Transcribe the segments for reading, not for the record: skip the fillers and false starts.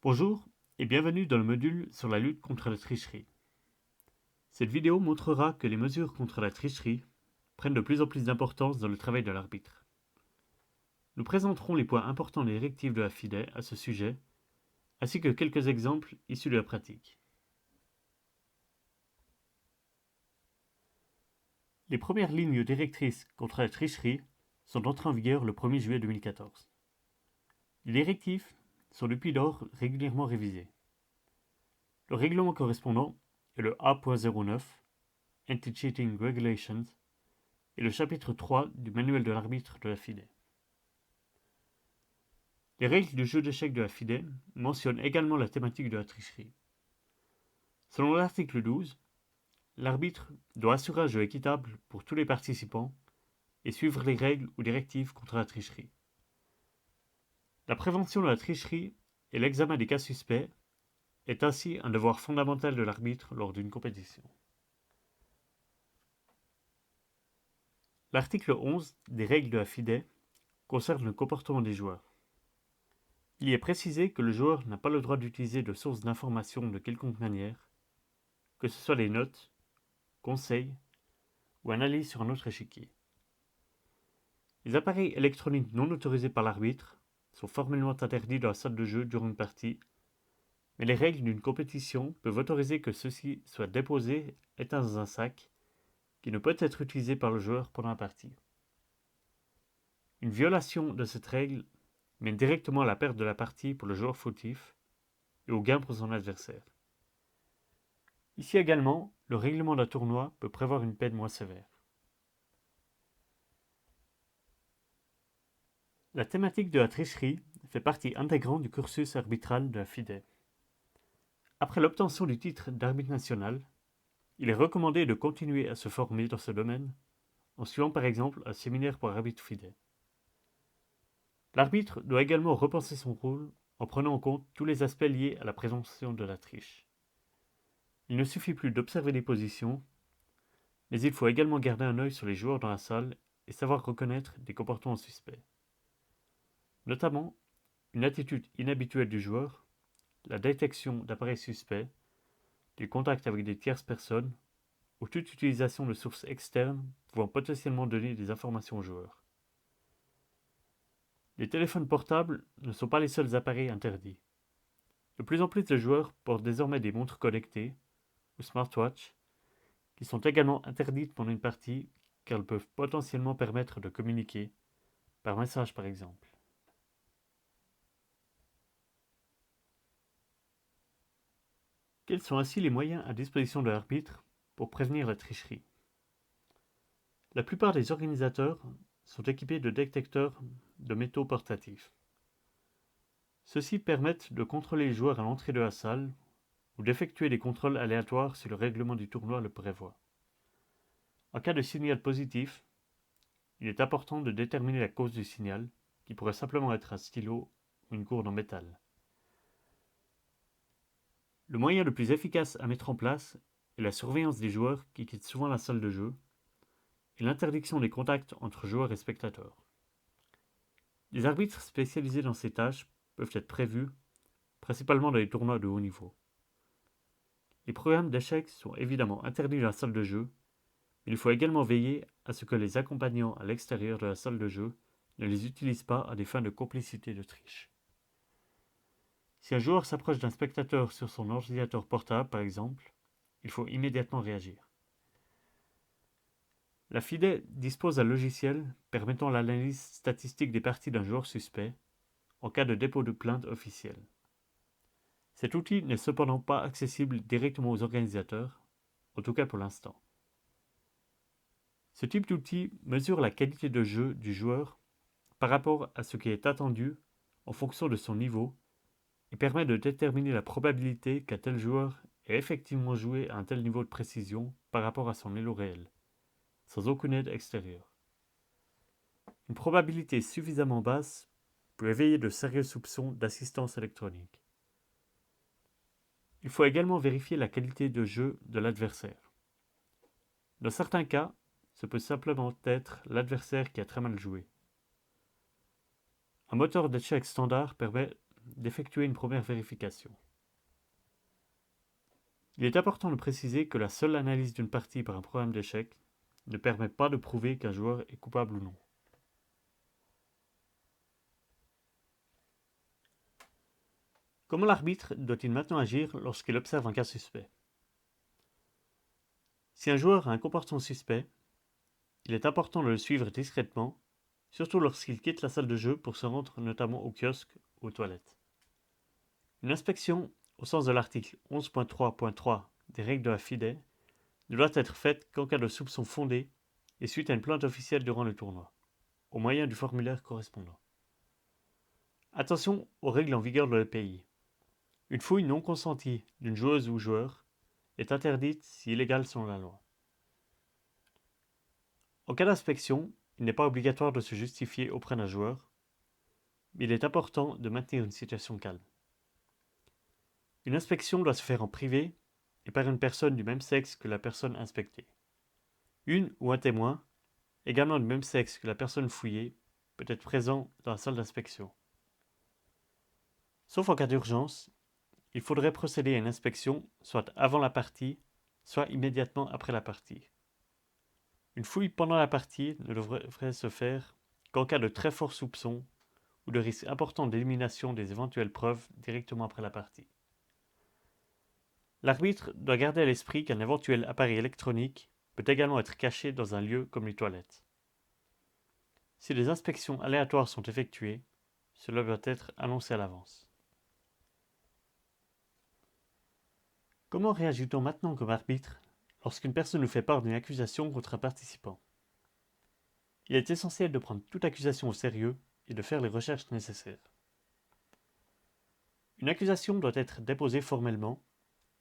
Bonjour et bienvenue dans le module sur la lutte contre la tricherie. Cette vidéo montrera que les mesures contre la tricherie prennent de plus en plus d'importance dans le travail de l'arbitre. Nous présenterons les points importants des directives de la FIDE à ce sujet, ainsi que quelques exemples issus de la pratique. Les premières lignes directrices contre la tricherie sont entrées en vigueur le 1er juillet 2014. Les directives sont depuis lors régulièrement révisées. Le règlement correspondant est le A.09 Anti-Cheating Regulations et le chapitre 3 du manuel de l'arbitre de la FIDE. Les règles du jeu d'échecs de la FIDE mentionnent également la thématique de la tricherie. Selon l'article 12, l'arbitre doit assurer un jeu équitable pour tous les participants et suivre les règles ou directives contre la tricherie. La prévention de la tricherie et l'examen des cas suspects est ainsi un devoir fondamental de l'arbitre lors d'une compétition. L'article 11 des règles de la FIDE concerne le comportement des joueurs. Il y est précisé que le joueur n'a pas le droit d'utiliser de sources d'information de quelconque manière, que ce soit des notes, conseils ou analyses sur un autre échiquier. Les appareils électroniques non autorisés par l'arbitre sont formellement interdits dans la salle de jeu durant une partie, mais les règles d'une compétition peuvent autoriser que ceux-ci soient déposés, éteints dans un sac, qui ne peut être utilisé par le joueur pendant la partie. Une violation de cette règle mène directement à la perte de la partie pour le joueur fautif et au gain pour son adversaire. Ici également, le règlement d'un tournoi peut prévoir une peine moins sévère. La thématique de la tricherie fait partie intégrante du cursus arbitral de la FIDE. Après l'obtention du titre d'arbitre national, il est recommandé de continuer à se former dans ce domaine en suivant par exemple un séminaire pour arbitre FIDE. L'arbitre doit également repenser son rôle en prenant en compte tous les aspects liés à la prévention de la triche. Il ne suffit plus d'observer les positions, mais il faut également garder un œil sur les joueurs dans la salle et savoir reconnaître des comportements suspects. Notamment, une attitude inhabituelle du joueur, la détection d'appareils suspects, du contact avec des tierces personnes ou toute utilisation de sources externes pouvant potentiellement donner des informations aux joueurs. Les téléphones portables ne sont pas les seuls appareils interdits. De plus en plus de joueurs portent désormais des montres connectées ou smartwatches qui sont également interdites pendant une partie car elles peuvent potentiellement permettre de communiquer, par message par exemple. Quels sont ainsi les moyens à disposition de l'arbitre pour prévenir la tricherie? La plupart des organisateurs sont équipés de détecteurs de métaux portatifs. Ceux-ci permettent de contrôler les joueurs à l'entrée de la salle ou d'effectuer des contrôles aléatoires si le règlement du tournoi le prévoit. En cas de signal positif, il est important de déterminer la cause du signal, qui pourrait simplement être un stylo ou une gourde en métal. Le moyen le plus efficace à mettre en place est la surveillance des joueurs qui quittent souvent la salle de jeu et l'interdiction des contacts entre joueurs et spectateurs. Des arbitres spécialisés dans ces tâches peuvent être prévus, principalement dans les tournois de haut niveau. Les programmes d'échecs sont évidemment interdits dans la salle de jeu, mais il faut également veiller à ce que les accompagnants à l'extérieur de la salle de jeu ne les utilisent pas à des fins de complicité de triche. Si un joueur s'approche d'un spectateur sur son ordinateur portable, par exemple, il faut immédiatement réagir. La FIDE dispose d'un logiciel permettant l'analyse statistique des parties d'un joueur suspect en cas de dépôt de plainte officielle. Cet outil n'est cependant pas accessible directement aux organisateurs, en tout cas pour l'instant. Ce type d'outil mesure la qualité de jeu du joueur par rapport à ce qui est attendu en fonction de son niveau et permet de déterminer la probabilité qu'un tel joueur ait effectivement joué à un tel niveau de précision par rapport à son elo réel, sans aucune aide extérieure. Une probabilité suffisamment basse peut éveiller de sérieux soupçons d'assistance électronique. Il faut également vérifier la qualité de jeu de l'adversaire. Dans certains cas, ce peut simplement être l'adversaire qui a très mal joué. Un moteur d'échecs standard permet d'effectuer une première vérification. Il est important de préciser que la seule analyse d'une partie par un programme d'échecs ne permet pas de prouver qu'un joueur est coupable ou non. Comment l'arbitre doit-il maintenant agir lorsqu'il observe un cas suspect? Si un joueur a un comportement suspect, il est important de le suivre discrètement, surtout lorsqu'il quitte la salle de jeu pour se rendre notamment au kiosque ou aux toilettes. Une inspection, au sens de l'article 11.3.3 des règles de la FIDE, ne doit être faite qu'en cas de soupçon fondé et suite à une plainte officielle durant le tournoi, au moyen du formulaire correspondant. Attention aux règles en vigueur de le pays. Une fouille non consentie d'une joueuse ou joueur est interdite si illégale selon la loi. En cas d'inspection, il n'est pas obligatoire de se justifier auprès d'un joueur, mais il est important de maintenir une situation calme. Une inspection doit se faire en privé et par une personne du même sexe que la personne inspectée. Une ou un témoin, également du même sexe que la personne fouillée, peut être présent dans la salle d'inspection. Sauf en cas d'urgence, il faudrait procéder à une inspection soit avant la partie, soit immédiatement après la partie. Une fouille pendant la partie ne devrait se faire qu'en cas de très fort soupçon ou de risque important d'élimination des éventuelles preuves directement après la partie. L'arbitre doit garder à l'esprit qu'un éventuel appareil électronique peut également être caché dans un lieu comme les toilettes. Si des inspections aléatoires sont effectuées, cela doit être annoncé à l'avance. Comment réagit-on maintenant comme arbitre lorsqu'une personne nous fait part d'une accusation contre un participant? Il est essentiel de prendre toute accusation au sérieux et de faire les recherches nécessaires. Une accusation doit être déposée formellement,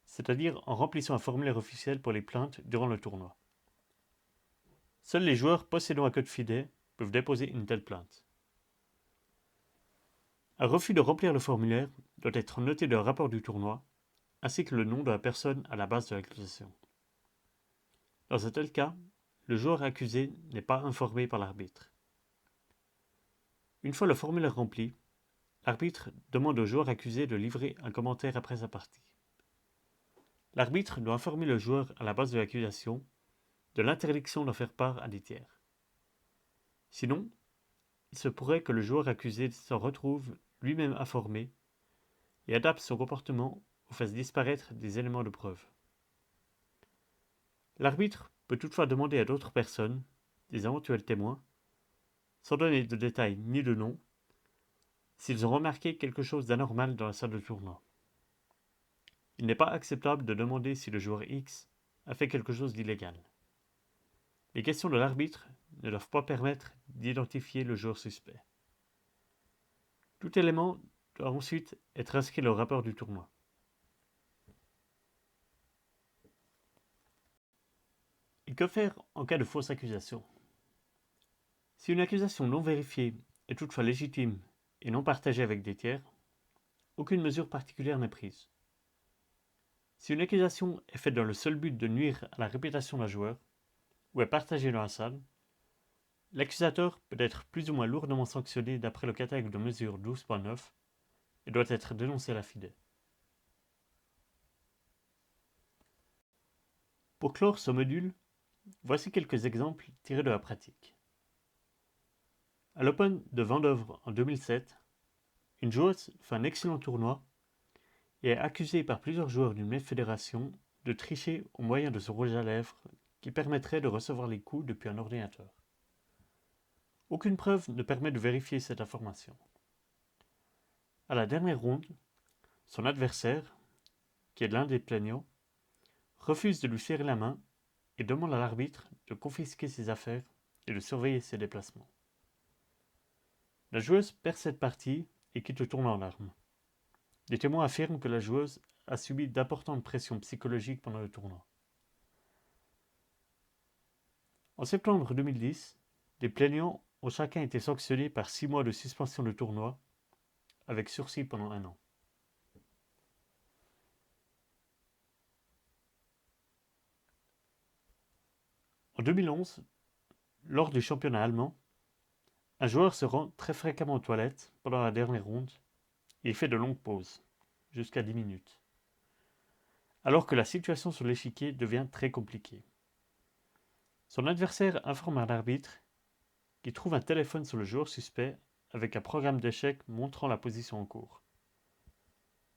c'est-à-dire en remplissant un formulaire officiel pour les plaintes durant le tournoi. Seuls les joueurs possédant un code FIDE peuvent déposer une telle plainte. Un refus de remplir le formulaire doit être noté dans le rapport du tournoi, ainsi que le nom de la personne à la base de l'accusation. Dans un tel cas, le joueur accusé n'est pas informé par l'arbitre. Une fois le formulaire rempli, l'arbitre demande au joueur accusé de livrer un commentaire après sa partie. L'arbitre doit informer le joueur à la base de l'accusation de l'interdiction d'en faire part à des tiers. Sinon, il se pourrait que le joueur accusé s'en retrouve lui-même informé et adapte son comportement ou fasse disparaître des éléments de preuve. L'arbitre peut toutefois demander à d'autres personnes, des éventuels témoins, sans donner de détails ni de nom, s'ils ont remarqué quelque chose d'anormal dans la salle de tournoi. Il n'est pas acceptable de demander si le joueur X a fait quelque chose d'illégal. Les questions de l'arbitre ne doivent pas permettre d'identifier le joueur suspect. Tout élément doit ensuite être inscrit dans le rapport du tournoi. Et que faire en cas de fausse accusation? Si une accusation non vérifiée est toutefois légitime et non partagée avec des tiers, aucune mesure particulière n'est prise. Si une accusation est faite dans le seul but de nuire à la réputation d'un joueur, ou est partagée dans la salle, l'accusateur peut être plus ou moins lourdement sanctionné d'après le catalogue de mesures 12.9 et doit être dénoncé à la FIDE. Pour clore ce module, voici quelques exemples tirés de la pratique. À l'Open de Vendeuvre en 2007, une joueuse fait un excellent tournoi et est accusée par plusieurs joueurs d'une même fédération de tricher au moyen de son rouge à lèvres qui permettrait de recevoir les coups depuis un ordinateur. Aucune preuve ne permet de vérifier cette information. À la dernière ronde, son adversaire, qui est l'un des plaignants, refuse de lui serrer la main et demande à l'arbitre de confisquer ses affaires et de surveiller ses déplacements. La joueuse perd cette partie et quitte le tournoi en larmes. Des témoins affirment que la joueuse a subi d'importantes pressions psychologiques pendant le tournoi. En septembre 2010, les plaignants ont chacun été sanctionnés par 6 mois de suspension de tournoi, avec sursis pendant 1 an. En 2011, lors du championnat allemand, un joueur se rend très fréquemment aux toilettes pendant la dernière ronde et il fait de longues pauses, jusqu'à 10 minutes, alors que la situation sur l'échiquier devient très compliquée. Son adversaire informe un arbitre qui trouve un téléphone sur le joueur suspect avec un programme d'échecs montrant la position en cours.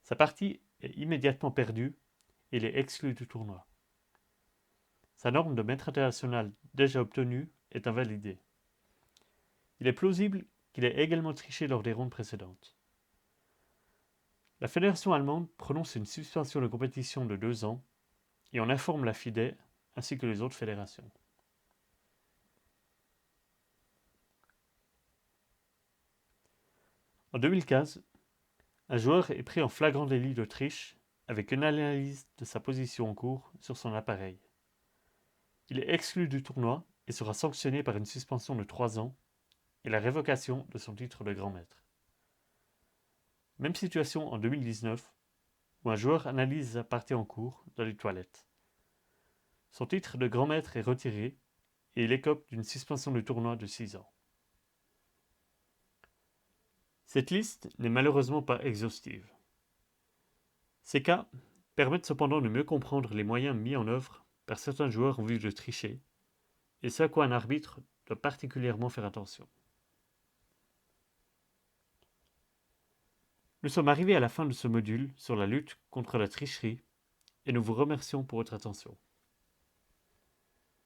Sa partie est immédiatement perdue et il est exclu du tournoi. Sa norme de maître international déjà obtenue est invalidée. Il est plausible qu'il ait également triché lors des rondes précédentes. La fédération allemande prononce une suspension de compétition de 2 ans et en informe la FIDE ainsi que les autres fédérations. En 2015, un joueur est pris en flagrant délit de triche avec une analyse de sa position en cours sur son appareil. Il est exclu du tournoi et sera sanctionné par une suspension de 3 ans et la révocation de son titre de grand maître. Même situation en 2019, où un joueur analyse sa partie en cours dans les toilettes. Son titre de grand maître est retiré et il écope d'une suspension du tournoi de 6 ans. Cette liste n'est malheureusement pas exhaustive. Ces cas permettent cependant de mieux comprendre les moyens mis en œuvre par certains joueurs en vue de tricher, et ce à quoi un arbitre doit particulièrement faire attention. Nous sommes arrivés à la fin de ce module sur la lutte contre la tricherie, et nous vous remercions pour votre attention.